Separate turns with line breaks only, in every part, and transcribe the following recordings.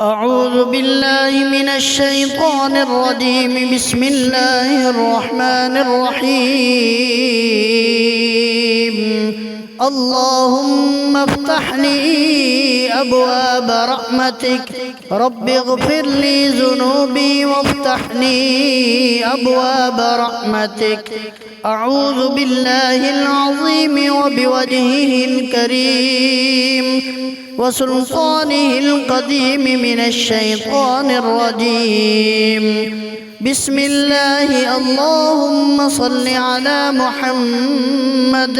أعوذ بالله من الشيطان الرجيم. بسم الله الرحمن الرحيم. اللهم افتح لي أبواب رحمتك. رب اغفر لي ذنوبي وافتح لي أبواب رحمتك. أعوذ بالله العظيم وبوجهه الكريم وسلطانه القديم من الشيطان الرجيم. بسم الله. اللهم صل على محمد.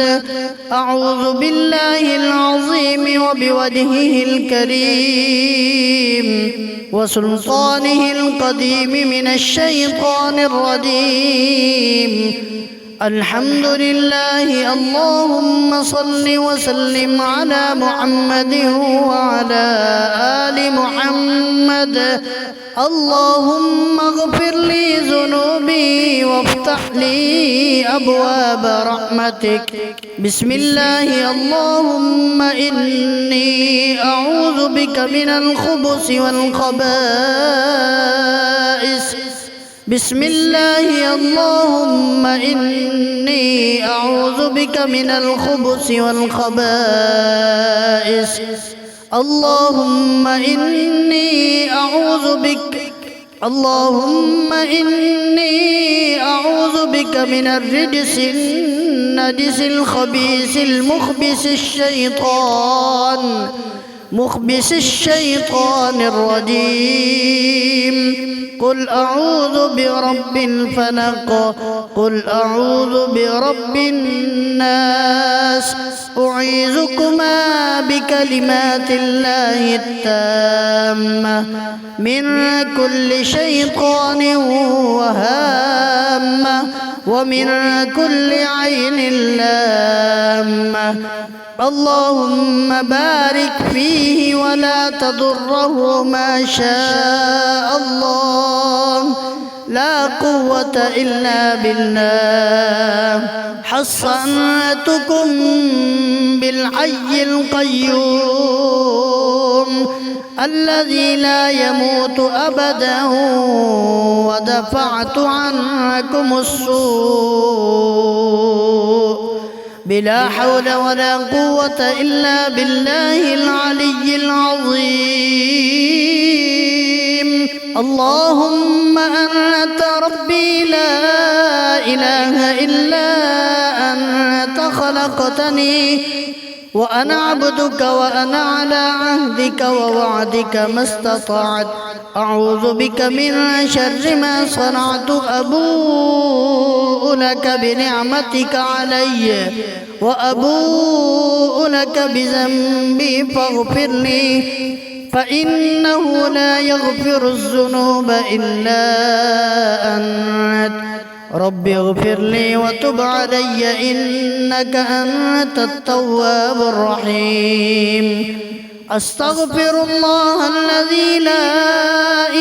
أعوذ بالله العظيم وبوجهه الكريم وسلطانه القديم من الشيطان الرجيم. الحمد لله. اللهم صل وسلم على محمد وعلى آل محمد. اللهم اغفر لي ذنوبي وافتح لي أبواب رحمتك. بسم الله. اللهم إني أعوذ بك من الخبث والخبائث. بسم الله. اللهم إني أعوذ بك من الخبث والخبائث. اللهم إني أعوذ بك. اللهم إني أعوذ بك من الرجس النجس الخبيث مخبث الشيطان الرجيم. قل أعوذ برب الفلق. قل أعوذ برب الناس. أعيذكما بكلمات الله التامة من كل شيطان وهامة ومن كل عين لامة. اللهم بارك فيه ولا تضره ما شاء الله. لا قوة إلا بالله. حصنتكم بالحي القيوم الذي لا يموت أبدا ودفعت عنكم السوء بلا حول ولا قوة إلا بالله العلي العظيم. اللهم أنت ربي لا إله إلا أنت خلقتني وأنا عبدك وأنا على عهدك ووعدك ما استطعت. أعوذ بك من شر ما صنعت. أبوء لك بنعمتك علي وأبوء لك بذنبي فاغفر لي فإنه لا يغفر الذنوب إلا أنت. رب اغفر لي وتب علي إنك أنت التواب الرحيم. أستغفر الله الذي لا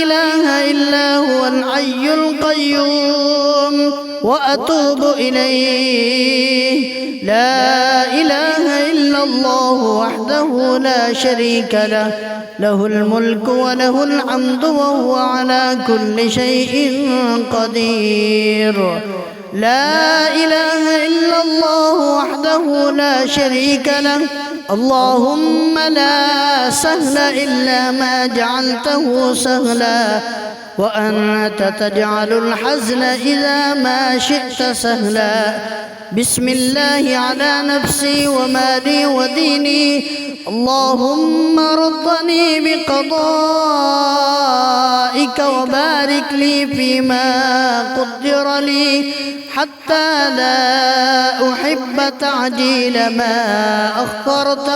إله إلا هو الحي القيوم وأتوب إليه. لا إله إلا الله وحده لا شريك له. له الملك وله الحمد وهو على كل شيء قدير. لا إله إلا الله وحده لا شريك له. اللهم لا سهل إلا ما جعلته سهلا وأنت تجعل الحزن إذا ما شئت سهلا. بسم الله على نفسي ومالي وديني. اللهم رضني بقضائك وبارك لي فيما قدر لي حتى لا أحب تعجيل ما أخرت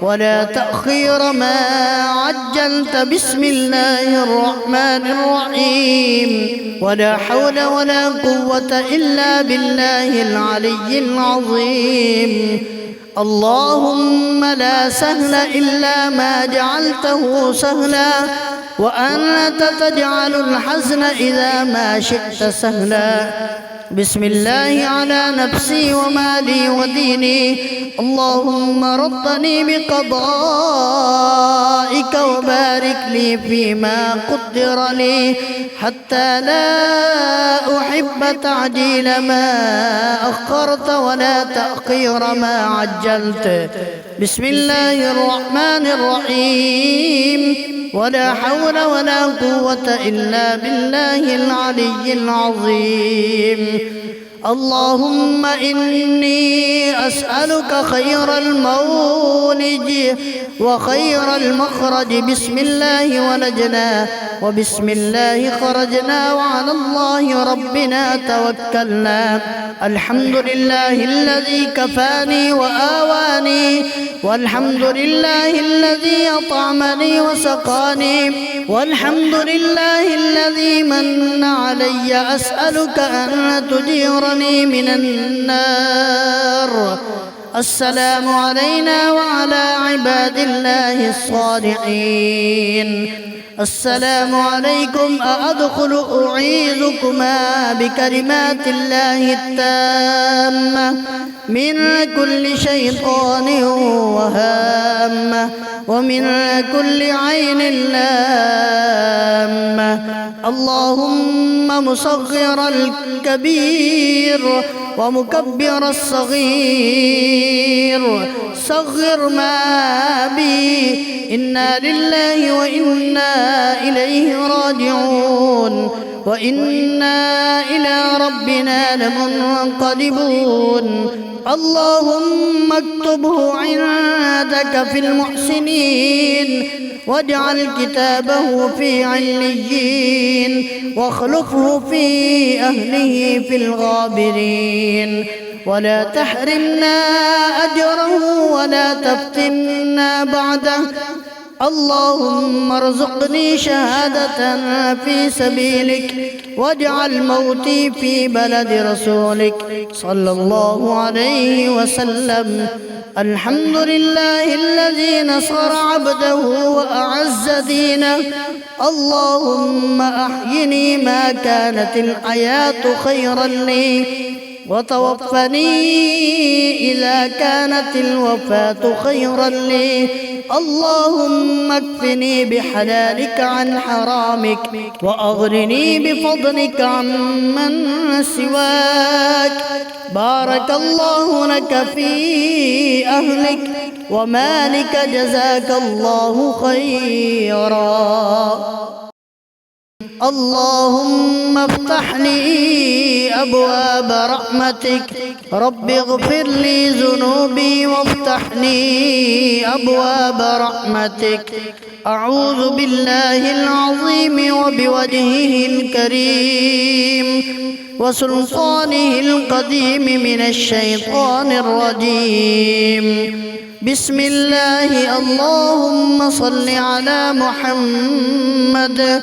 ولا تأخير ما عجلت. بسم الله الرحمن الرحيم. ولا حول ولا قوة إلا بالله العلي العظيم. اللهم لا سهل إلا ما جعلته سهلا وأنت تجعل الحزن إذا ما شئت سهلا. بسم الله على نفسي ومالي وديني. اللهم ردني بقضائك وبارك لي فيما قدر لي حتى لا أحب تعجيل ما أخرت ولا تأخير ما عجلت. بسم الله الرحمن الرحيم. ولا حول ولا قوة إلا بالله العلي العظيم. اللهم إني أسألك خير المولج وخير المخرج. بسم الله ولجنا وبسم الله خرجنا وعلى الله ربنا توكلنا. الحمد لله الذي كفاني وآواني، والحمد لله الذي أطعمني وسقاني، والحمد لله الذي من علي. أسألك أن تجيرني من النار. السلام علينا وعلى عباد الله الصالحين. السلام عليكم. أأدخل أعيذكما بكلمات الله التامة من كل شيطان وهامة ومن كل عين لامة. اللهم مصغر الكبير ومكبر الصغير صغر ما بي. إنا لله وإنا إليه راجعون وإنا إلى ربنا لمنقلبون. اللهم اكتبه عندك في المحسنين، واجعل كتابه في عليين، واخلفه في أهله في الغابرين. ولا تحرمنا أجره ولا تفتنا بعده. اللهم ارزقني شهادة في سبيلك، واجعل موتي في بلد رسولك صلى الله عليه وسلم. الحمد لله الذي نصر عبده وأعز دينه. اللهم أحيني ما كانت الحياة خيرا لي، وتوفني إذا كانت الوفاة خيرا لي. اللهم اكفني بحلالك عن حرامك، وأغنني بفضلك عمن سواك. بارك الله لك في أهلك ومالك، جزاك الله خيرا. اللهم افتح لي أبواب رحمتك. رب اغفر لي ذنوبي وافتح لي أبواب رحمتك. أعوذ بالله العظيم وبوجهه الكريم وسلطانه القديم من الشيطان الرجيم. بسم الله. اللهم صل على محمد.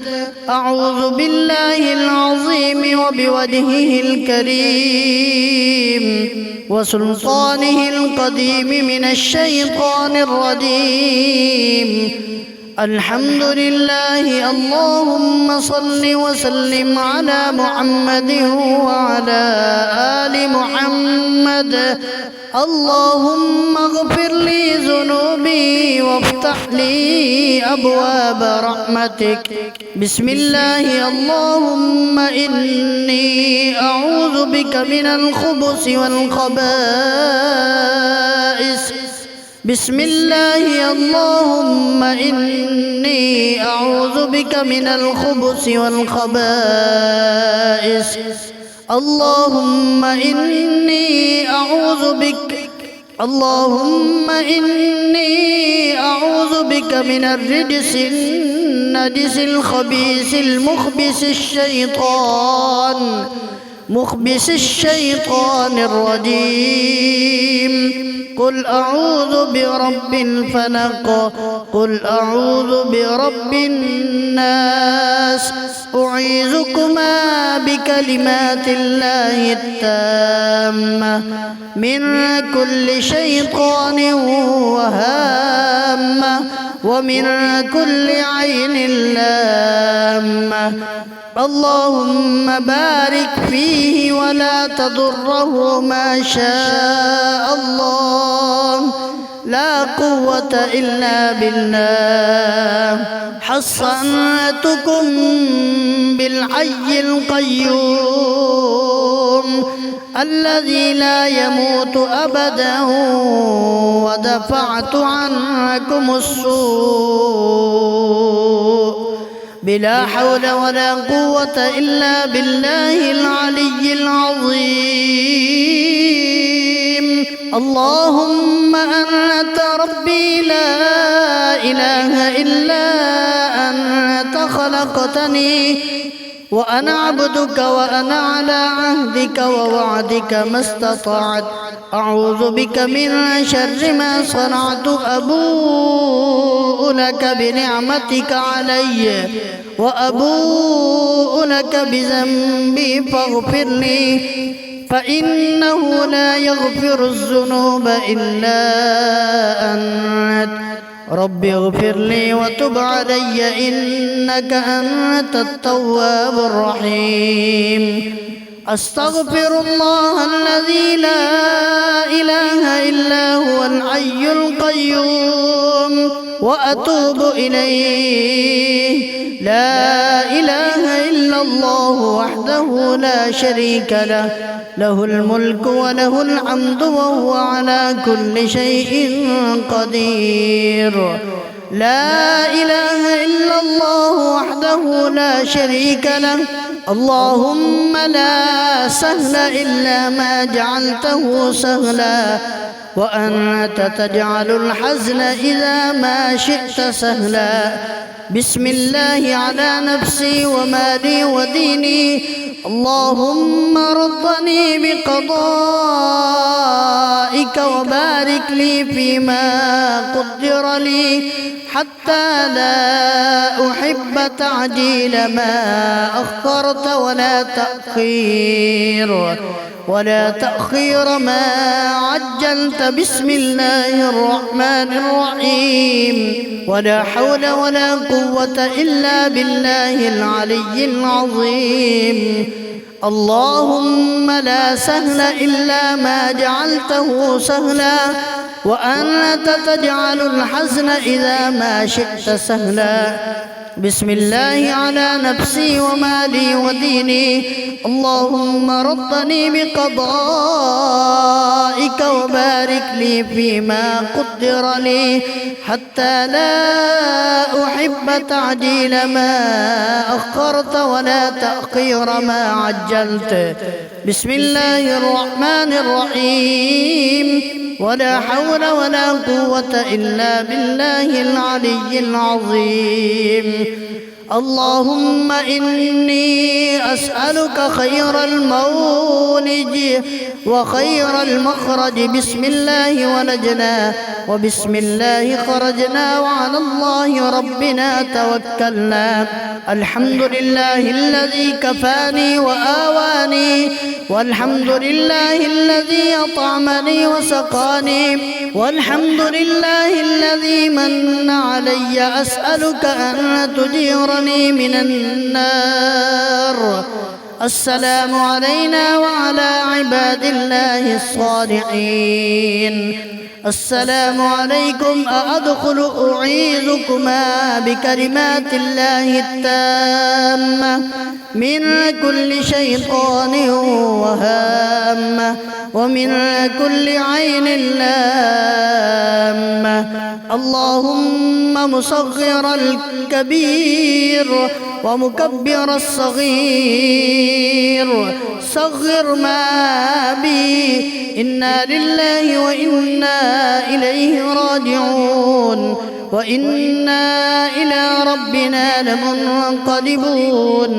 أعوذ بالله العظيم وبوجهه الكريم وسلطانه القديم من الشيطان الرجيم. الحمد لله. اللهم صل وسلم على محمد وعلى آل محمد. اللهم اغفر لي ذنوبي وافتح لي أبواب رحمتك. بسم الله. اللهم إني أعوذ بك من الخبث والخبائث. بسم الله. اللهم إني أعوذ بك من الخبث والخبائث. اللهم إني أعوذ بك. اللهم إني أعوذ بك من الرجس النجس الخبيث مخبث الشيطان الرجيم. قل أعوذ برب الفلق. قل أعوذ برب الناس. أعيذكما بكلمات الله التامة من كل شيطان وهامة ومن كل عين لامة. اللهم بارك فيه ولا تضره ما شاء الله، لا قوة إلا بالله. حصنتكم بالحي القيوم الذي لا يموت أبدا، ودفعت عنكم السوء بلا حول ولا قوة إلا بالله العلي العظيم. اللهم أنت ربي لا إله إلا أنت، خلقتني وأنا عبدك وأنا على عهدك ووعدك ما استطعت. أعوذ بك من شر ما صنعت، أبوء لك بنعمتك علي وأبوء لك بذنبي فاغفر لي، فإنه لا يغفر الذنوب إلا أنت. رب اغفر لي وتب علي إنك أنت التواب الرحيم. أستغفر الله الذي لا إله إلا هو الحي القيوم وأتوب إليه. لا إله إلا الله وحده لا شريك له، له الملك وله الحمد وهو على كل شيء قدير. لا إله إلا الله وحده لا شريك له. اللهم لا سهل إلا ما جعلته سهلا، وأنت تجعل الحزن إذا ما شئت سهلا. بسم الله على نفسي ومالي وديني. اللهم ارضني بقضائك وبارك لي فيما قدر لي، حتى لا أحب تعجيل ما أخرت ولا تأخير ما عجلت. بسم الله الرحمن الرحيم. ولا حول ولا قوة إلا بالله العلي العظيم. اللهم لا سهل إلا ما جعلته سهلا، وأنت تجعل الحزن إذا ما شئت سهلا. بسم الله على نفسي ومالي وديني. اللهم ردني بقضائك وبارك لي فيما قدر لي، حتى لا أحب تعجيل ما أخرت ولا تأخير ما عجلت. بسم الله الرحمن الرحيم. ولا حول ولا قوة إلا بالله العلي العظيم. اللهم إني أسألك خير المولج وخير المخرج. بسم الله ولجنا وبسم الله خرجنا وعلى الله ربنا توكلنا. الحمد لله الذي كفاني وآواني، والحمد لله الذي أطعمني وسقاني، والحمد لله الذي من علي. أسألك أن تجيرني من النار. السلام علينا وعلى عباد الله الصالحين. السلام عليكم. أأدخل أعيذكما بكلمات الله التامة من كل شيطان وهامة، ومن كل عين لامة. اللهم مصغر الكبير ومكبر الصغير، صغر ما بي. إنا لله وإنا إليه راجعون، وإنا إلى ربنا لمنقلبون.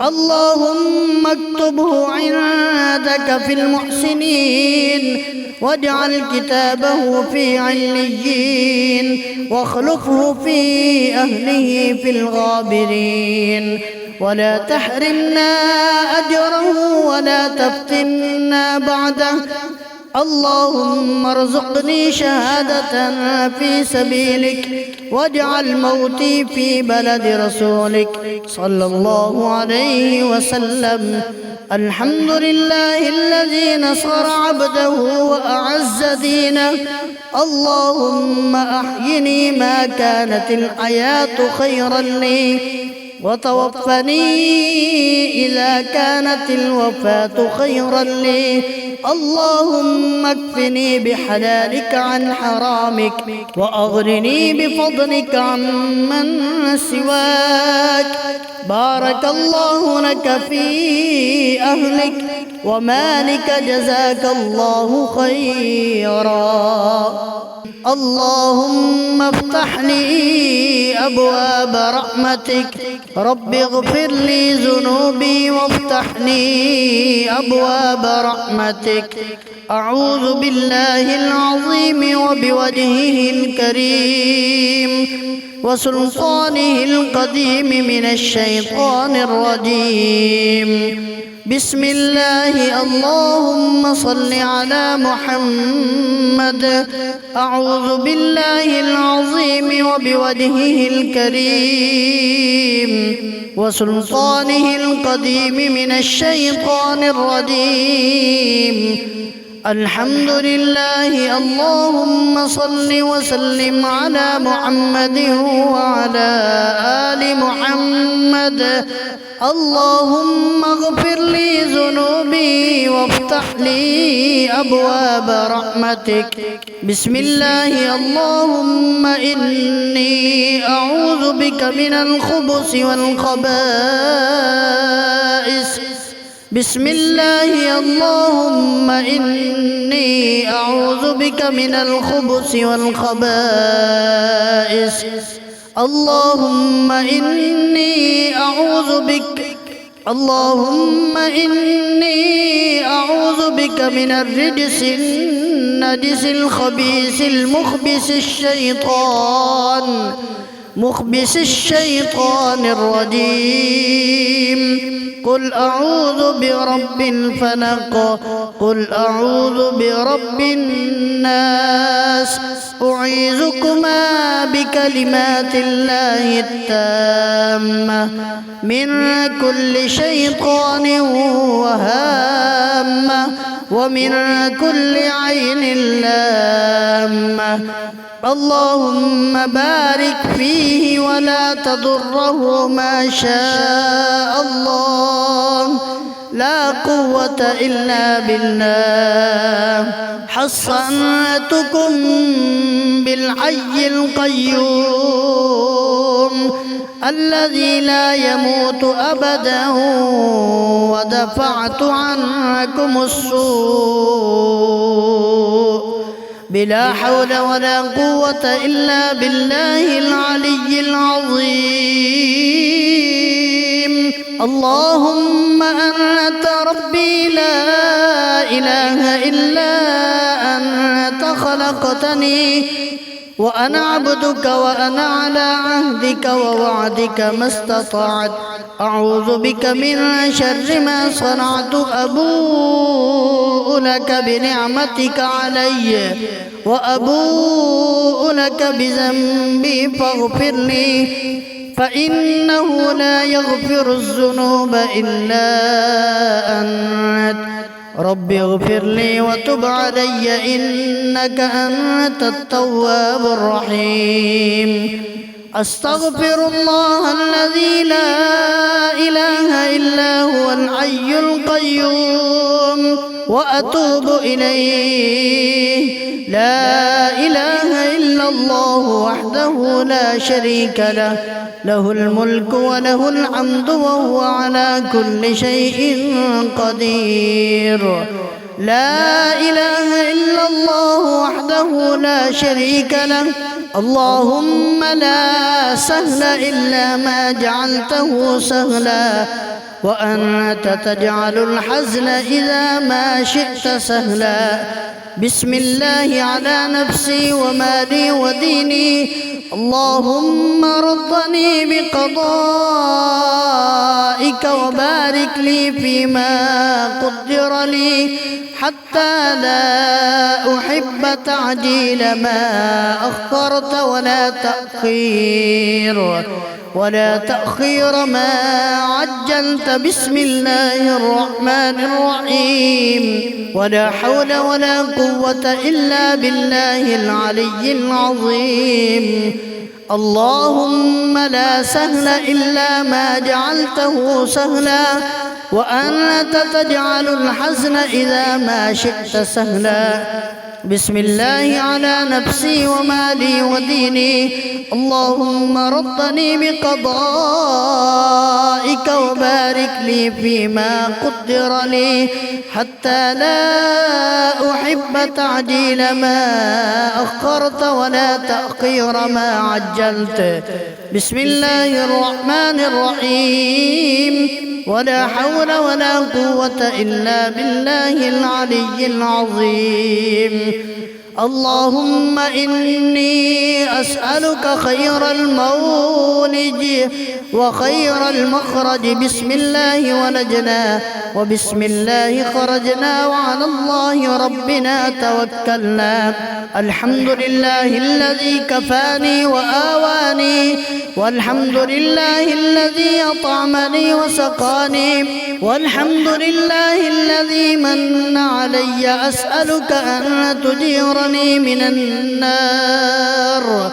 اللهم اكتبه عندك في المحسنين، واجعل كتابه في عليين، واخلفه في أهله في الغابرين. ولا تحرمنا أجره ولا تفتنا بعده، اللهم ارزقني شهادة في سبيلك واجعل موتي في بلد رسولك صلى الله عليه وسلم. الحمد لله الذي نصر عبده وأعز دينه. اللهم أحيني ما كانت الحياة خيرا لي وتوفني إذا كانت الوفاة خيرا لي. اللهم اكفني بحلالك عن حرامك وأغنني بفضلك عمن سواك. بارك الله لك في أهلك ومالك، جزاك الله خيرا. اللهم افتح لي أبواب رحمتك. رب اغفر لي ذنوبي وافتح لي أبواب رحمتك. أعوذ بالله العظيم وبوجهه الكريم وسلطانه القديم من الشيطان الرجيم. بسم الله. اللهم صل على محمد. أعوذ بالله العظيم وبوجهه الكريم وسلطانه القديم من الشيطان الرجيم. الحمد لله. اللهم صل وسلم على محمد وعلى آل محمد. اللهم اغفر لي ذنوبي وافتح لي أبواب رحمتك. بسم الله. اللهم إني أعوذ بك من الخبث والخبائث. بسم الله. اللهم إني أعوذ بك من الخبث والخبائث. اللهم إني أعوذ بك. اللهم إني أعوذ بك من الرجس النجس الخبيث مخبث الشيطان الرجيم. قل أعوذ برب الفلق. قل أعوذ برب الناس. أعيذكما بكلمات الله التامة من كل شيطان وهامة ومن كل عين لامة. اللهم بارك فيه ولا تضره ما شاء الله. لا قوة إلا بالله. حصنتكم بالحي القيوم الذي لا يموت أبدا ودفعت عنكم السوء بلا حول ولا قوة إلا بالله العلي العظيم. اللهم أنت ربي لا إله إلا أنت خلقتني وأنا عبدك وأنا على عهدك ووعدك ما استطعت. أعوذ بك من شر ما صنعت. أبوء لك بنعمتك علي وأبوء لك بذنبي فاغفر لي فإنه لا يغفر الذنوب إلا أنت. رب اغفر لي وتب علي إنك أنت التواب الرحيم. أستغفر الله الذي لا إله إلا هو الحي القيوم وأتوب إليه. لا إله إلا الله وحده لا شريك له، له الملك وله الحمد وهو على كل شيء قدير. لا إله إلا الله وحده لا شريك له. اللهم لا سهل إلا ما جعلته سهلا وأنت تجعل الحزن إذا ما شئت سهلا. بسم الله على نفسي ومالي وديني. اللهم ارضني بقضائك وبارك لي فيما قدر لي حتى لا أحب تعجيل ما أخرت ولا تأخير ما عجلت. بسم الله الرحمن الرحيم. ولا حول ولا قوة إلا بالله العلي العظيم. اللهم لا سهل إلا ما جعلته سهلا، وأنت تجعل الحزن إذا ما شئت سهلا. بسم الله على نفسي ومالي وديني. اللهم ردني بقضائك وبارك لي فيما قدر لي، حتى لا أحب تعجيل ما أخرت ولا تأخير ما عجلت. بسم الله الرحمن الرحيم. ولا حول ولا قوة إلا بالله العلي العظيم. اللهم إني أسألك خير المولج وخير المخرج. بسم الله ولجنا وبسم الله خرجنا وعلى الله ربنا توكلنا. الحمد لله الذي كفاني وآواني، والحمد لله الذي أطعمني وسقاني، والحمد لله الذي من علي. أسألك أن تجيرني من النار.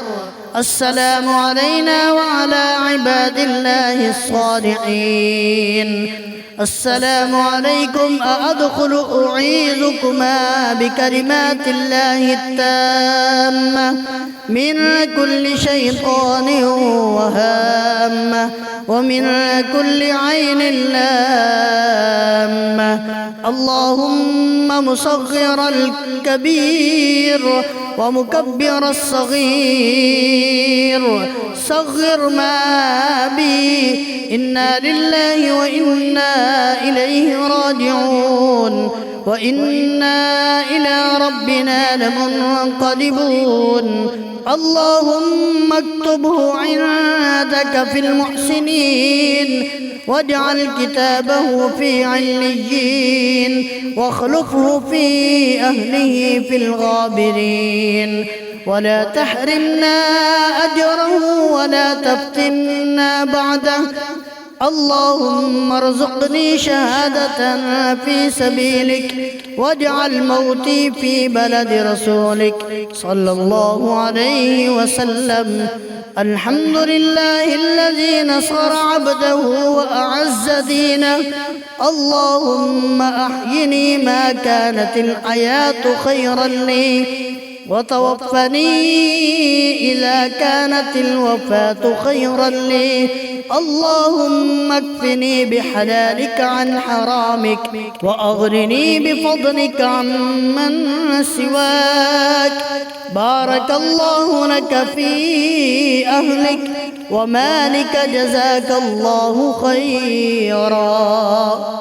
السلام علينا وعلى عباد الله الصالحين. السلام عليكم. أأدخل أعيذكما بكلمات الله التامة من كل شيطان وهامة ومن كل عين لامة. اللهم مصغر الكبير ومكبر الصغير، صغر ما بي. إنا لله وإنا إليه راجعون، وإنا إلى ربنا لمنقلبون. اللهم اكتبه عندك في المحسنين، واجعل كتابه في عليين، واخلفه في أهله في الغابرين. ولا تحرمنا أجره ولا تفتنا بعده. اللهم ارزقني شهادة في سبيلك، واجعل موتي في بلد رسولك صلى الله عليه وسلم. الحمد لله الذي نصر عبده وأعز دينه. اللهم أحيني ما كانت الحياة خيرا لي، وتوفني إذا كانت الوفاة خيرا لي. اللهم اكفني بحلالك عن حرامك، وأغنني بفضلك عمن سواك. بارك الله لك في أهلك ومالك، جزاك الله خيرا.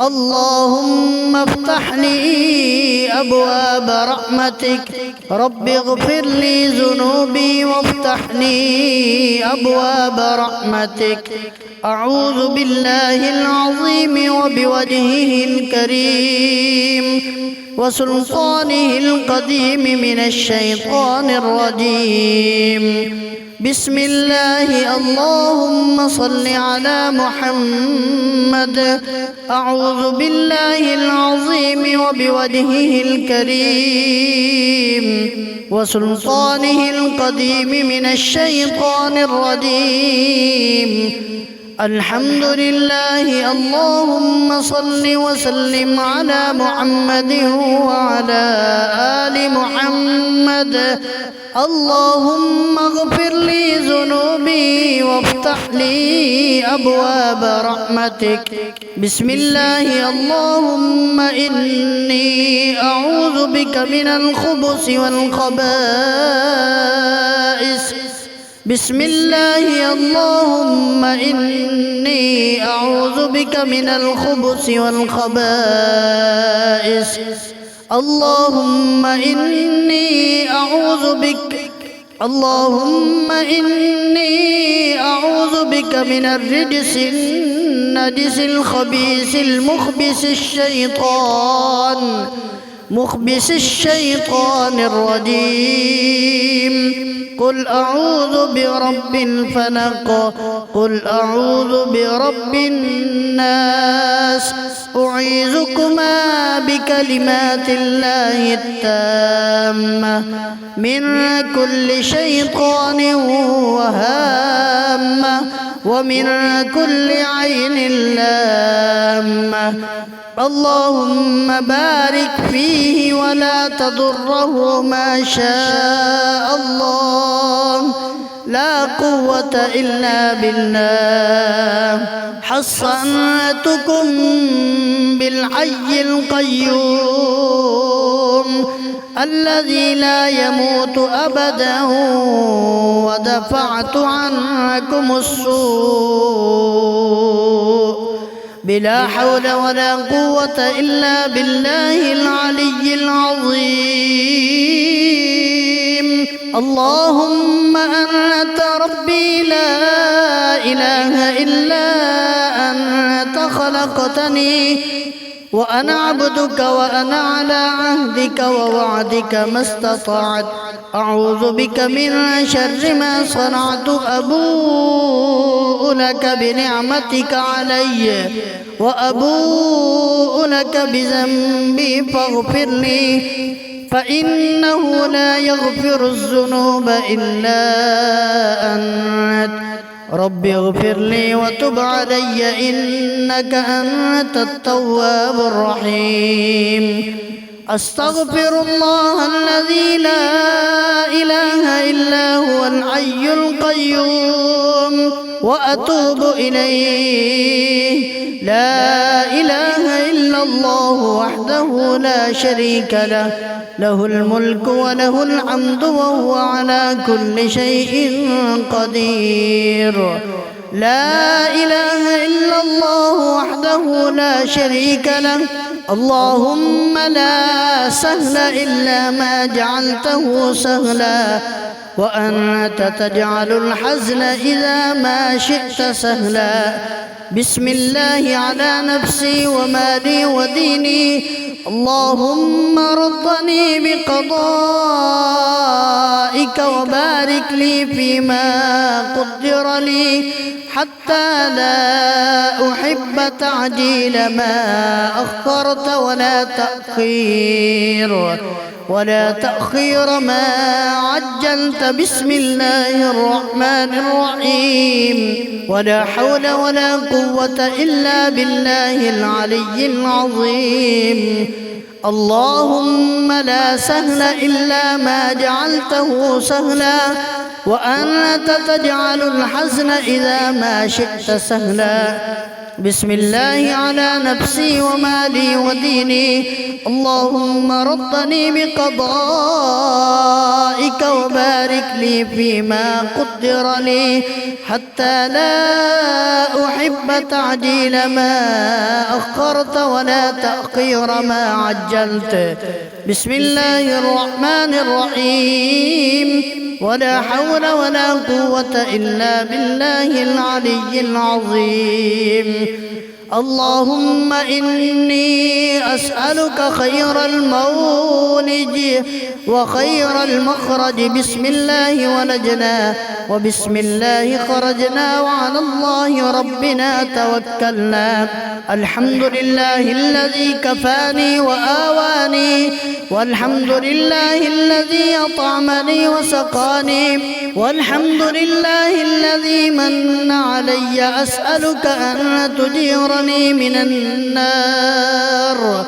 اللهم افتح لي أبواب رحمتك. رب اغفر لي ذنوبي وافتح لي أبواب رحمتك. أعوذ بالله العظيم وبوجهه الكريم وسلطانه القديم من الشيطان الرجيم. بسم الله. اللهم صل على محمد. أعوذ بالله العظيم وبوجهه الكريم وسلطانه القديم من الشيطان الرجيم. الحمد لله. اللهم صل وسلم على محمد وعلى آل محمد. اللهم اغفر لي ذنوبي وافتح لي أبواب رحمتك. بسم الله. اللهم إني أعوذ بك من الخبث والخبائث. بسم الله. اللهم إني أعوذ بك من الخبث والخبائث. اللهم إني أعوذ بك. اللهم إني أعوذ بك من الرجس النجس الخبيث مخبس الشيطان الرجيم. قل أعوذ برب الفلق، قل أعوذ برب الناس، أعيذكما بكلمات الله التامة من كل شيطان وهامة ومن كل عين لامة. اللهم بارك فيه ولا تضره ما شاء الله، لا قوة إلا بالله. حصنتكم بالحي القيوم الذي لا يموت أبدا، ودفعت عنكم السوء بلا حول ولا قوة إلا بالله العلي العظيم. اللهم أنت ربي لا إله إلا أنت، خلقتني وأنا عبدك وأنا على عهدك ووعدك ما استطعت. أعوذ بك من شر ما صنعت، أبوء لك بنعمتك علي وأبوء لك بذنبي فاغفر لي، فإنه لا يغفر الذنوب إلا أنت. رب اغفر لي وتب علي إنك أنت التواب الرحيم. أستغفر الله الذي لا إله إلا هو الحي القيوم وأتوب إليه. لا إله إلا الله وحده لا شريك له، له الملك وله الحمد وهو على كل شيء قدير. لا إله إلا الله وحده لا شريك له. اللهم لا سهل إلا ما جعلته سهلا، وأنت تجعل الحزن إذا ما شئت سهلا. بسم الله على نفسي ومالي وديني. اللهم ارضني بقضائك وبارك لي فيما قدر لي، حتى لا أحب تعجيل ما أخرت ولا تأخير ما عجلت. بسم الله الرحمن الرحيم. ولا حول ولا قوة إلا بالله العلي العظيم. اللهم لا سهل إلا ما جعلته سهلا، وأنت تجعل الحزن إذا ما شئت سهلا. بسم الله على نفسي ومالي وديني. اللهم ردني بقضائك وبارك لي فيما قدر لي، حتى لا أحب تعجيل ما أخرت ولا تأخير ما عجلت. بسم الله الرحمن الرحيم. ولا حول ولا قوة إلا بالله العلي العظيم. اللهم إني أسألك خير المولج وخير المخرج. بسم الله ولجنا وبسم الله خرجنا وعلى الله ربنا توكلنا. الحمد لله الذي كفاني وآواني، والحمد لله الذي أطعمني وسقاني، والحمد لله الذي من علي. أسألك أن تجيرني من النار.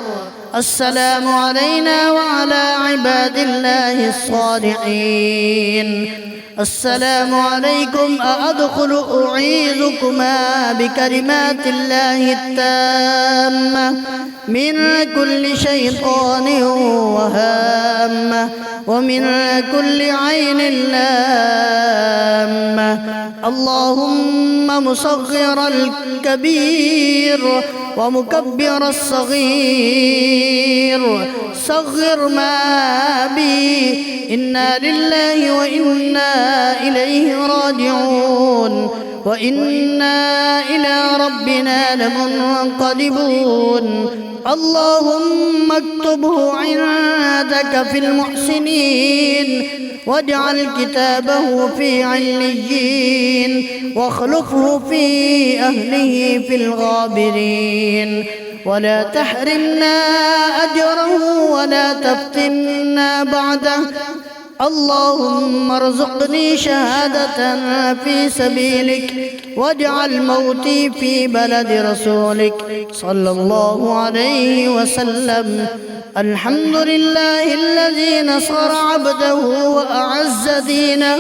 السلام علينا وعلى عباد الله الصالحين. السلام عليكم. أأدخل أعيذكما بكلمات الله التامة من كل شيطان وهامة ومن كل عين لامة. اللهم مصغر الكبير ومكبر الصغير، صغر ما بي. إنا لله وإنا إليه راجعون. وإنا إلى ربنا لمنقلبون اللهم اكتبه عندك في المحسنين واجعل كتابه في عليين واخلفه في أهله في الغابرين ولا تحرمنا أجره ولا تفتنا بعده اللهم ارزقني شهادة في سبيلك واجعل موتي في بلد رسولك صلى الله عليه وسلم. الحمد لله الذي نصر عبده وأعز دينه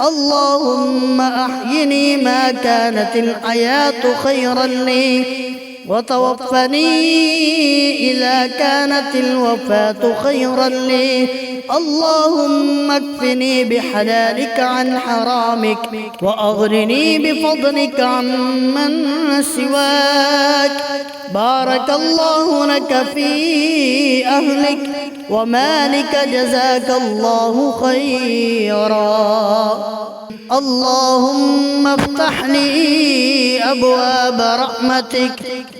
اللهم أحيني ما كانت الحياة خيرا لي وتوفني إذا كانت الوفاة خيرا لي اللهم اكفني بحلالك عن حرامك وأغنني بفضلك عمن سواك. بارك الله لك في أهلك ومالك جزاك الله خيرا. اللهم افتح لي أبواب رحمتك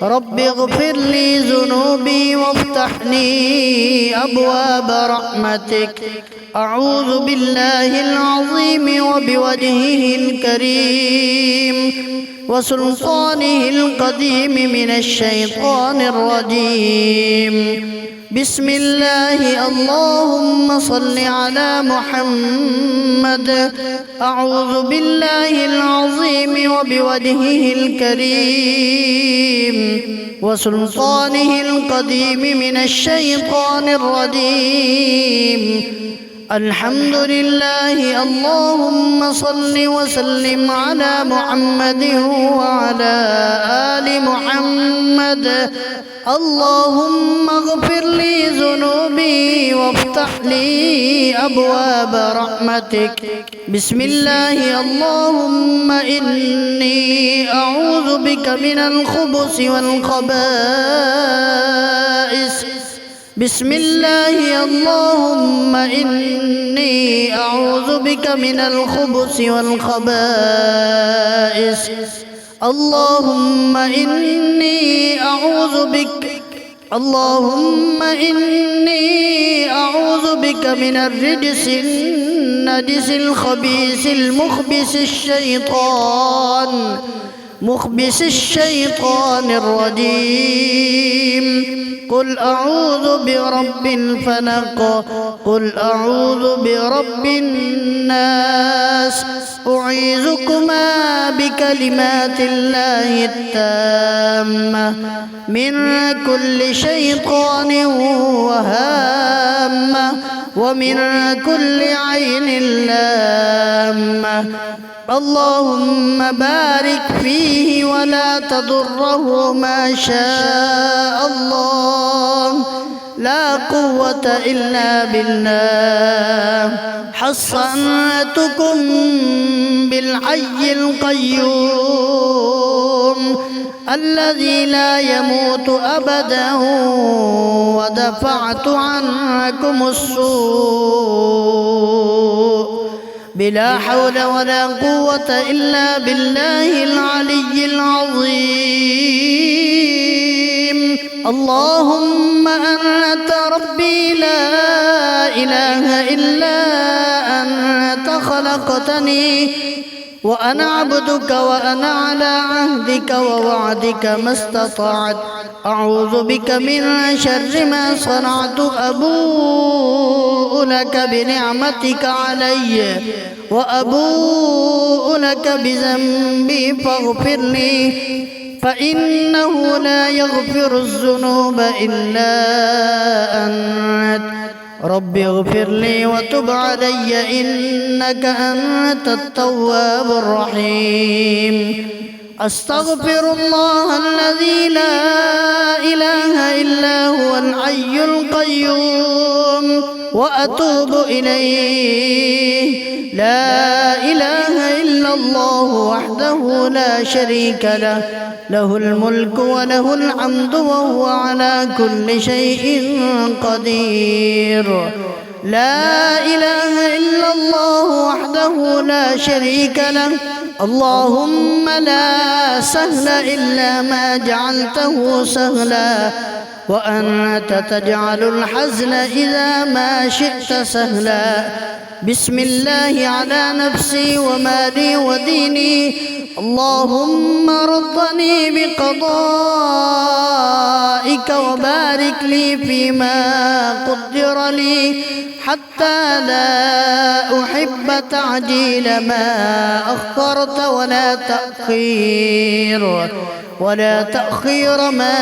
رب اغفر لي ذنوبي وافتح لي أبواب رحمتك. أعوذ بالله العظيم وبوجهه الكريم وسلطانه القديم من الشيطان الرجيم. بسم الله اللهم صل على محمد. أعوذ بالله العظيم وبوجهه الكريم وسلطانه القديم من الشيطان الرجيم. الحمد لله اللهم صل وسلم على محمد وعلى آل محمد. اللهم اغفر لي ذنوبي وافتح لي أبواب رحمتك. بسم الله اللهم إني أعوذ بك من الخبث والخبائث. بسم الله اللهم إني أعوذ بك من الخبث والخبائث. اللهم إني أعوذ بك من الرجس النجس الخبيث مخبث الشيطان الرجيم. قل أعوذ برب الفلق قل أعوذ برب الناس. أعيذكما بكلمات الله التامة من كل شيطان وهامة ومن كل عين لامة. اللهم بارك فيه ولا تضره ما شاء الله. لا قوة إلا بالله. حصنتكم بالحي القيوم الذي لا يموت أبدا ودفعت عنكم السوء بلا حول ولا قوة إلا بالله العلي العظيم. اللهم أنت ربي لا إله إلا أنت خلقتني وأنا عبدك وأنا على عهدك ووعدك ما استطعت. أعوذ بك من شر ما صنعت. أبوء لك بنعمتك علي وأبوء لك بذنبي فاغفر لي فإنه لا يغفر الذنوب إلا أنت. رب اغفر لي وتب علي إنك أنت التواب الرحيم. أستغفر الله الذي لا إله إلا هو الحي القيوم وأتوب إليه. لا إله إلا الله وحده لا شريك له له الملك وله الحمد وهو على كل شيء قدير. لا إله إلا الله وحده لا شريك له اللهم لا سهل إلا ما جعلته سهلا وأنت تجعل الحزن إذا ما شئت سهلا. بسم الله على نفسي ومالي وديني. اللهم ردني بقضائك وبارك لي فيما قدر لي حتى لا أحب تعجيل ما أخرت ولا تأخير ما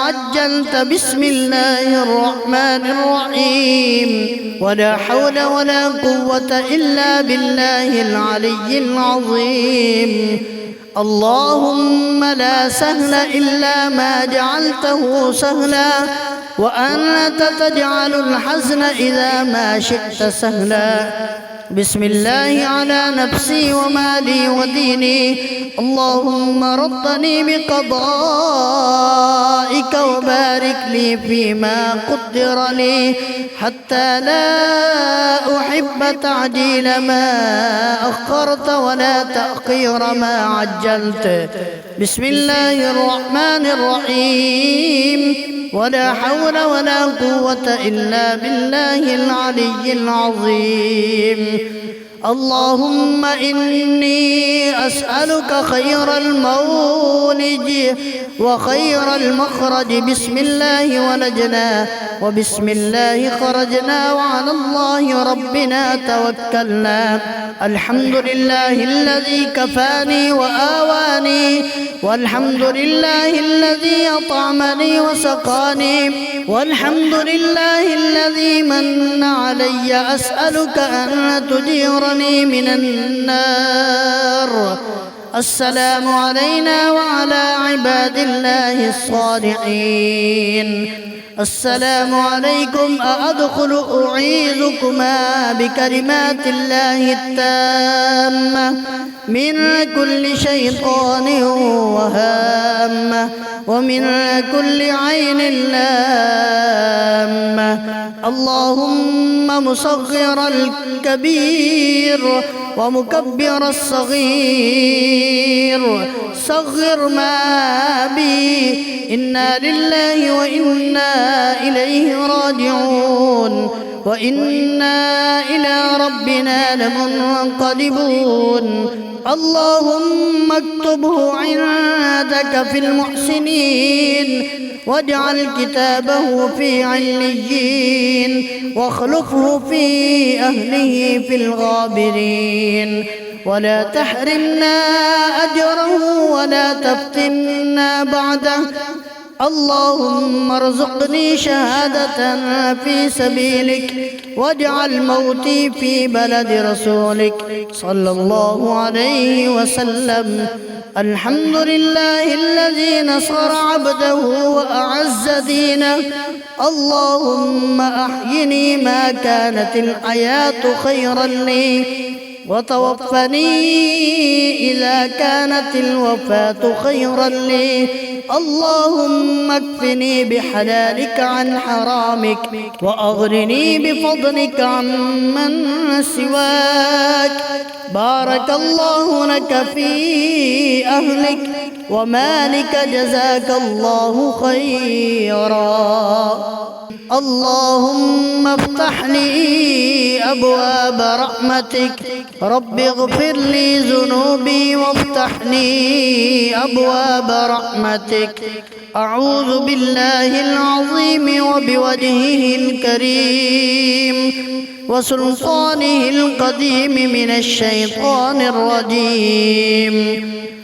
عجلت. بسم الله الرحمن الرحيم. ولا حول ولا قوة إلا بالله العلي العظيم. اللهم لا سهل إلا ما جعلته سهلا وأنت تجعل الحزن إذا ما شئت سهلا. بسم الله على نفسي ومالي وديني. اللهم ردني بقضائك وبارك لي فيما قدر لي حتى لا أحب تعجيل ما أخرت ولا تأخير ما عجلت. بسم الله الرحمن الرحيم. ولا حول ولا قوة إلا بالله العلي العظيم. اللهم إني أسألك خير المولج وخير المخرج. بسم الله ولجنا وبسم الله خرجنا وعلى الله ربنا توكلنا. الحمد لله الذي كفاني وآواني والحمد لله الذي أطعمني وسقاني والحمد لله الذي من علي. أسألك أن تجيرني من النار. السلام علينا وعلى عباد الله الصالحين. السلام عليكم. أأدخل أعيذكما بكلمات الله التامة من كل شيطان وهامة ومن كل عين لامة. اللهم مصغر الكبير ومكبر الصغير صغر ما بي. إنا لله وإنا إليه راجعون وإنا إلى ربنا لمنقلبون. اللهم اكتبه عندك في المحسنين واجعل كتابه في عليين واخلفه في أهله في الغابرين. ولا تحرمنا أجره ولا تفتنا بعده. اللهم ارزقني شهادة في سبيلك واجعل موتي في بلد رسولك صلى الله عليه وسلم. الحمد لله الذي نصر عبده وأعز دينه. اللهم أحيني ما كانت الحياة خيرا لي وتوفني إذا كانت الوفاة خيرا لي. اللهم اكفني بحلالك عن حرامك وأغنني بفضلك عمن سواك. بارك الله لك في أهلك ومالك. جزاك الله خيرا. اللهم افتح لي أبواب رحمتك. رب اغفر لي ذنوبي وافتح لي أبواب رحمتك. أعوذ بالله العظيم وبوجهه الكريم وسلطانه القديم من الشيطان الرجيم.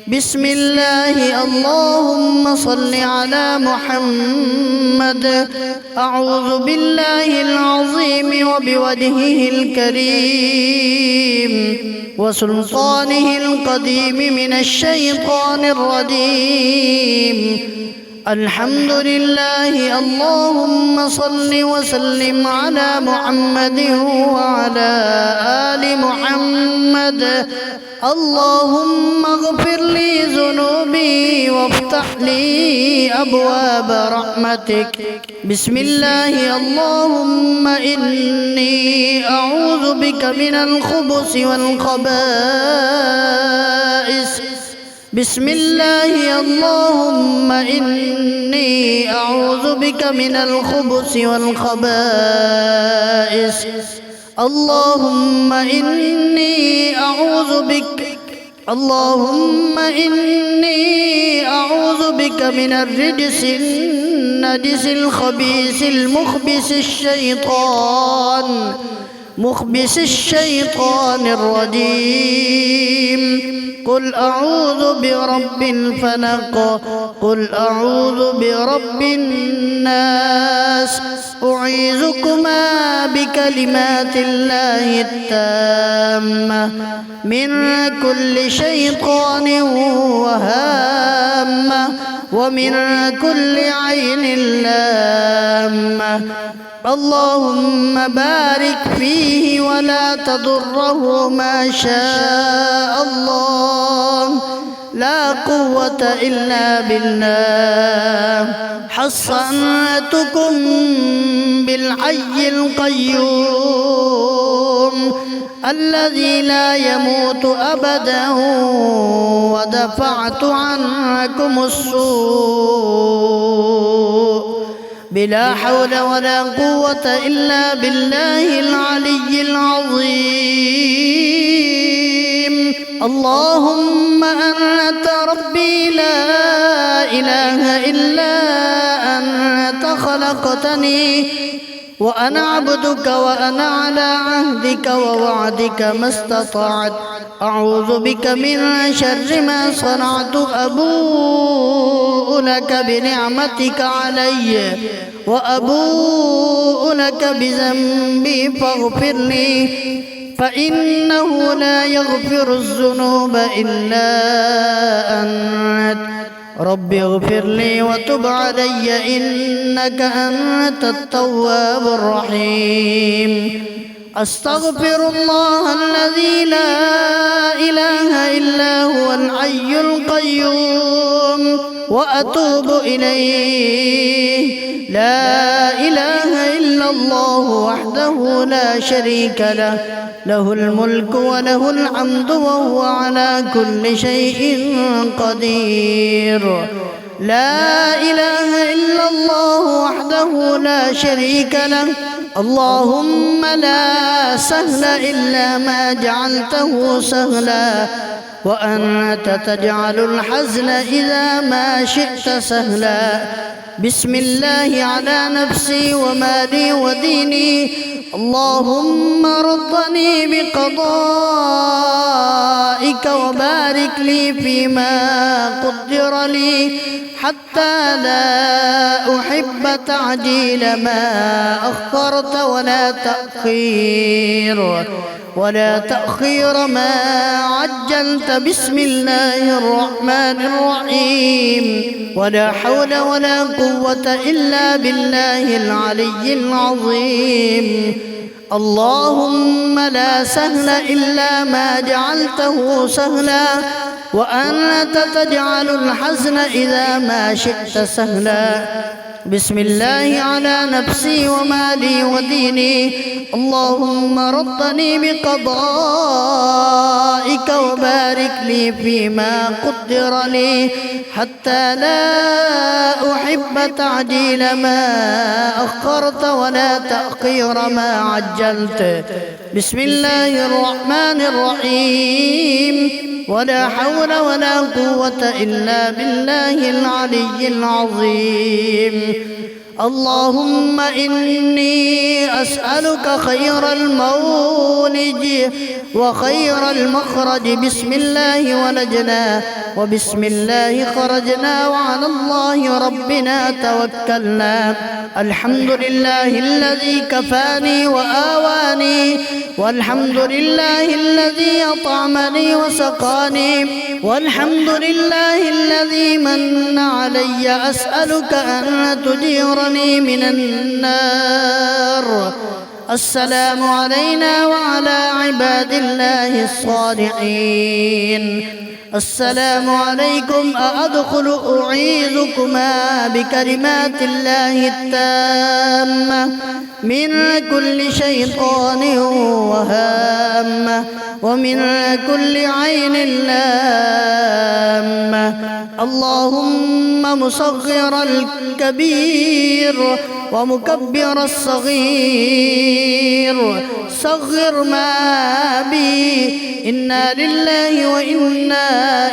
بسم الله. اللهم صل على محمد. أعوذ بالله العظيم وبوجهه الكريم وسلطانه القديم من الشيطان الرجيم. الحمد لله. اللهم صل وسلم على محمد وعلى آل محمد. اللهم اغفر لي ذنوبي ربي وافتح لي أبواب رحمتك. بسم الله. اللهم إني أعوذ بك من الخبث والخبائث. بسم الله. اللهم إني أعوذ بك من الخبث والخبائث. اللهم إني أعوذ بك اللهم إني أعوذ بك من الرجس النجس الخبيث مخبث الشيطان الرجيم. قل أعوذ برب الفلق. قل أعوذ برب الناس. أعيذكما بكلمات الله التامة من كل شيطان وهامة ومن كل عين لامة. اللهم بارك فيه ولا تضره ما شاء الله. لا قوة إلا بالله. حصنتكم بالحي القيوم الذي لا يموت أبدا ودفعت عنكم السوء بلا حول ولا قوة إلا بالله العلي العظيم. اللهم أنت ربي لا إله إلا أنت خلقتني وأنا عبدك وأنا على عهدك ووعدك ما استطعت. أعوذ بك من شر ما صنعت. أبوء لك بنعمتك علي وأبوء لك بذنبي فاغفر لي فإنه لا يغفر الذنوب إلا أنت. رب اغفر لي وتب علي إنك أنت التواب الرحيم. أستغفر الله الذي لا إله إلا هو الحي القيوم وأتوب إليه. لا إله إلا الله وحده لا شريك له. له الملك وله الحمد وهو على كل شيء قدير. لا إله إلا الله وحده لا شريك له. اللهم لا سهل إلا ما جعلته سهلا وأنت تجعل الحزن إذا ما شئت سهلا. بسم الله على نفسي ومالي وديني. اللهم ردني بقضائك وبارك لي فيما قدر لي حتى لا أحب تعجيل ما أخرت ولا تأخير ما عجلت. بسم الله الرحمن الرحيم. ولا حول ولا قوة إلا بالله العلي العظيم. اللهم لا سهل إلا ما جعلته سهلا وأنت تجعل الحزن إذا ما شئت سهلا. بسم الله على نفسي ومالي وديني. اللهم ردني بقضائك وبارك لي فيما قدر لي حتى لا أحب تعجيل ما أخرت ولا تأخير ما عجلت. بسم الله الرحمن الرحيم. ولا حول ولا قوة إلا بالله العلي العظيم. اللهم إني أسألك خير المولج وخير المخرج. بسم الله ولجنا وبسم الله خرجنا وعلى الله ربنا توكلنا. الحمد لله الذي كفاني وآواني والحمد لله الذي أطعمني وسقاني والحمد لله الذي من علي. أسألك أن تجيرني من النار. السلام علينا وعلى عباد الله الصالحين. السلام عليكم أأدخل أعيذكما بكلمات الله التامة من كل شيطان وهامة ومن كل عين لامة. اللهم مصغر الكبير ومكبر الصغير صغر ما بي، إنا لله وإنا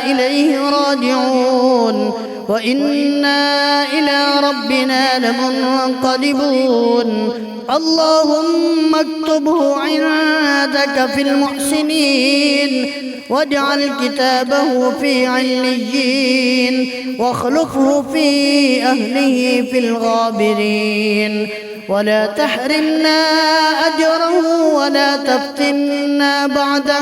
إليه راجعون وإنا إلى ربنا لمنقلبون. اللهم اكتبه عندك في المحسنين واجعل كتابه في عليين واخلفه في أهله في الغابرين، ولا تحرمنا أجره ولا تفتنا بعده.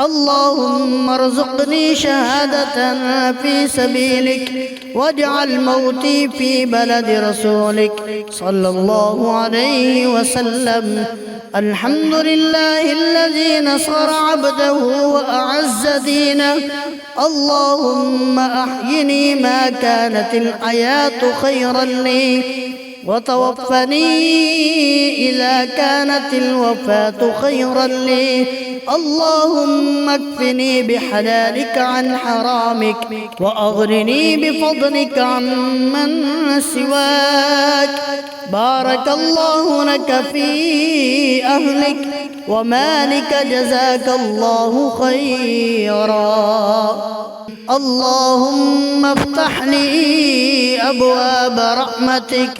اللهم ارزقني شهادة في سبيلك واجعل موتي في بلد رسولك صلى الله عليه وسلم. الحمد لله الذي نصر عبده وأعز دينه. اللهم أحيني ما كانت الحياة خيرا لي وتوفني إذا كانت الوفاة خيرا لي. اللهم اكفني بحلالك عن حرامك وأغنني بفضلك عمن سواك. بارك الله لك في أهلك ومالك، جزاك الله خيرا. اللهم افتح لي أبواب رحمتك.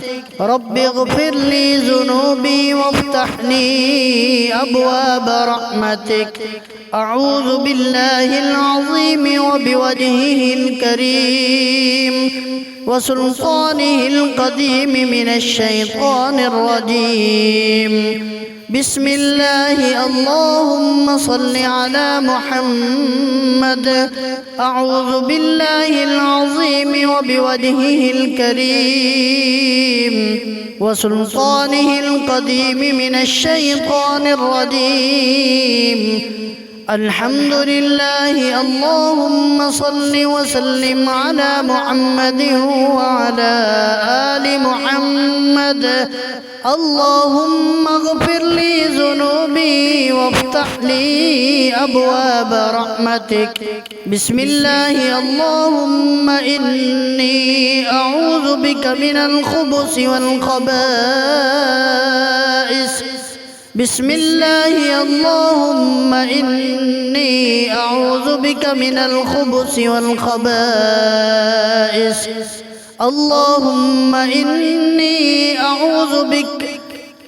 رب اغفر لي ذنوبي وافتح لي أبواب رحمتك. أعوذ بالله العظيم وبوجهه الكريم وسلطانه القديم من الشيطان الرجيم. بسم الله. اللهم صل على محمد. أعوذ بالله العظيم وبوجهه الكريم وسلطانه القديم من الشيطان الرجيم. الحمد لله. اللهم صل وسلم على محمد وعلى آل محمد. اللهم اغفر لي ذنوبي وافتح لي أبواب رحمتك. بسم الله. اللهم إني أعوذ بك من الخبث والخبائث. بسم الله. اللهم إني أعوذ بك من الخبث والخبائث. اللهم إني أعوذ بك.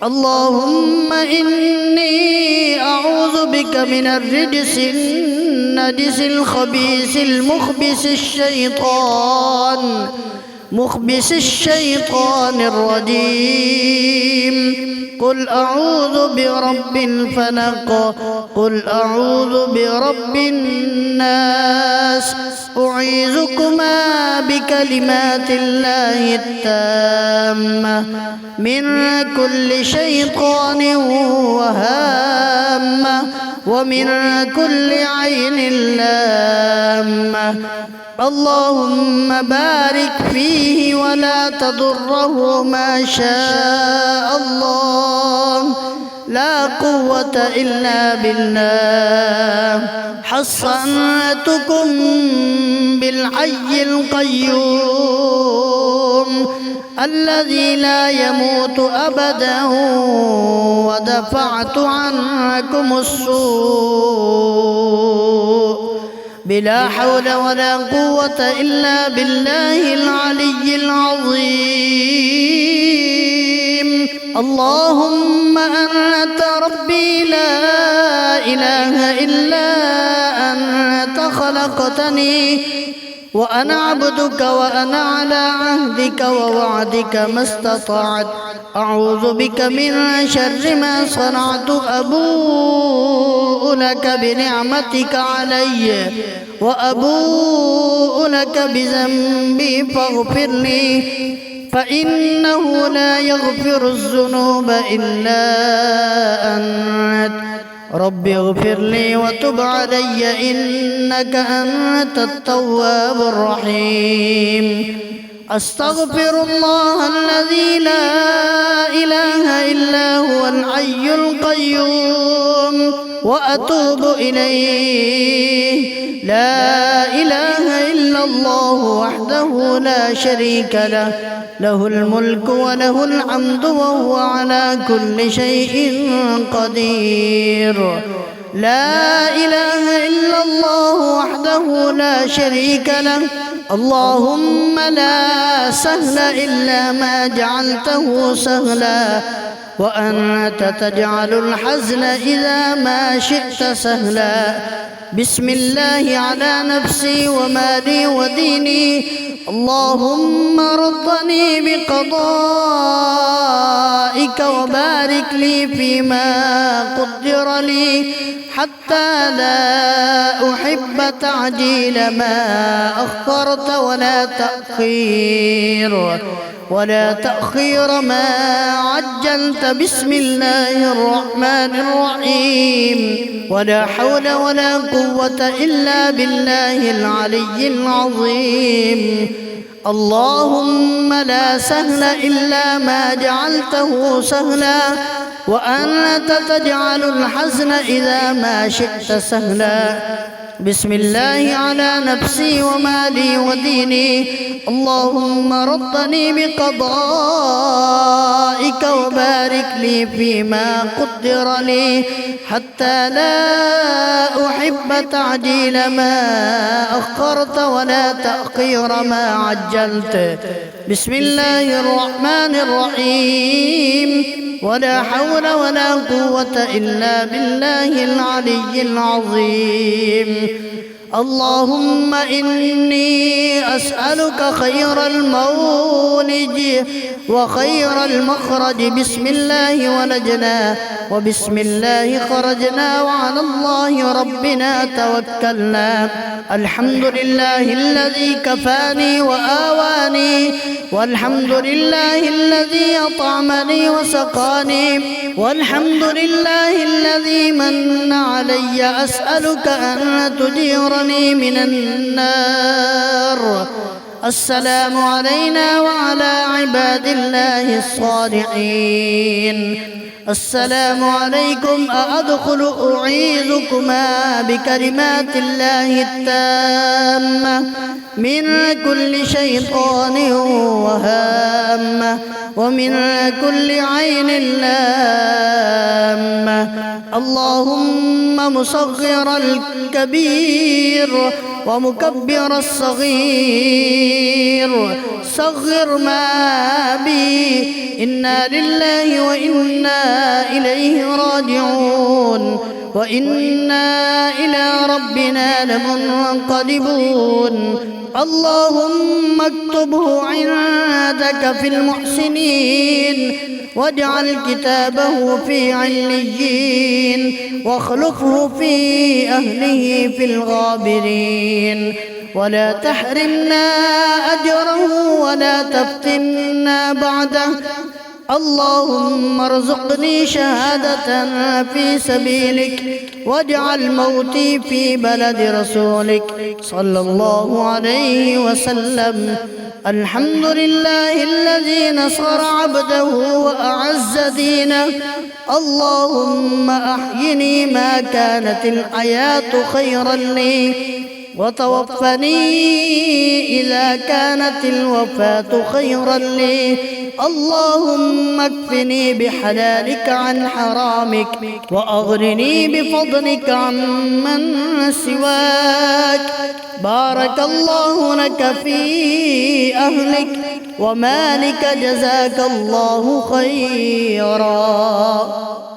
اللهم إني أعوذ بك من الرجس النجس الخبيث مخبث الشيطان الرجيم. قل أعوذ برب الفلق. قل أعوذ برب الناس. أعيذكما بكلمات الله التامة من كل شيطان وهامة ومن كل عين لامة. اللهم بارك فيه ولا تضره ما شاء الله. لا قوة إلا بالله. حصنتكم بالحي القيوم الذي لا يموت أبدا ودفعت عنكم السوء بلا حول ولا قوة إلا بالله العلي العظيم. اللهم أنت ربي لا إله إلا أنت خلقتني وأنا عبدك وأنا على عهدك ووعدك ما استطعت. أعوذ بك من شر ما صنعت. أبوء لك بنعمتك علي وأبوء لك بذنبي فاغفر لي فإنه لا يغفر الذنوب إلا أنت. رب اغفر لي وتب علي إنك أنت التواب الرحيم. أستغفر الله الذي لا إله إلا هو الحي القيوم وأتوب إليه. لا إله إلا الله وحده لا شريك له، له الملك وله الحمد وهو على كل شيء قدير. لا إله إلا الله وحده لا شريك له. اللهم لا سهل إلا ما جعلته سهلا، وأنت تجعل الحزن إذا ما شئت سهلا. بسم الله على نفسي ومالي وديني. اللهم ردني بقضائك وبارك لي فيما قدر لي، حتى لا أحب تعجيل ما أخرت ولا تأخير ما عجلت. بسم الله الرحمن الرحيم. ولا حول ولا قوة إلا بالله العلي العظيم. اللهم لا سهل إلا ما جعلته سهلا، وأنت تجعل الحزن إذا ما شئت سهلا. بسم الله على نفسي ومالي وديني. اللهم ردني بقضائك وبارك لي فيما قدر لي، حتى لا أحب تعجيل ما أخرت ولا تأخير ما عجلت. بسم الله الرحمن الرحيم. ولا حول ولا قوة إلا بالله العلي العظيم. اللهم إني أسألك خير المولج وخير المخرج. بسم الله ولجنا وبسم الله خرجنا وعلى الله ربنا توكلنا. الحمد لله الذي كفاني وآواني، والحمد لله الذي أطعمني وسقاني، والحمد لله الذي من علي. أسألك أن تجيرني من النار. السلام علينا وعلى عباد الله الصالحين. السلام عليكم. أأدخل أعيذكما بكلمات الله التامة من كل شيطان وهامة ومن كل عين لامة. اللهم مصغر الكبير ومكبر الصغير، صغر ما بي. إنا لله وإنا إليه راجعون، وإنا إلى ربنا لمنقلبون. اللهم اكتبه عندك في المحسنين، واجعل كتابه في عليين، واخلفه في أهله في الغابرين. ولا تحرمنا أجره ولا تفتنا بعده. اللهم ارزقني شهادة في سبيلك، واجعل موتي في بلد رسولك صلى الله عليه وسلم. الحمد لله الذي نصر عبده وأعز دينه. اللهم أحيني ما كانت الحياة خيرا لي، وتوفني إذا كانت الوفاة خيرا لي. اللهم اكفني بحلالك عن حرامك، وأغنني بفضلك عمن سواك. بارك الله لك في أهلك ومالك، جزاك الله خيرا.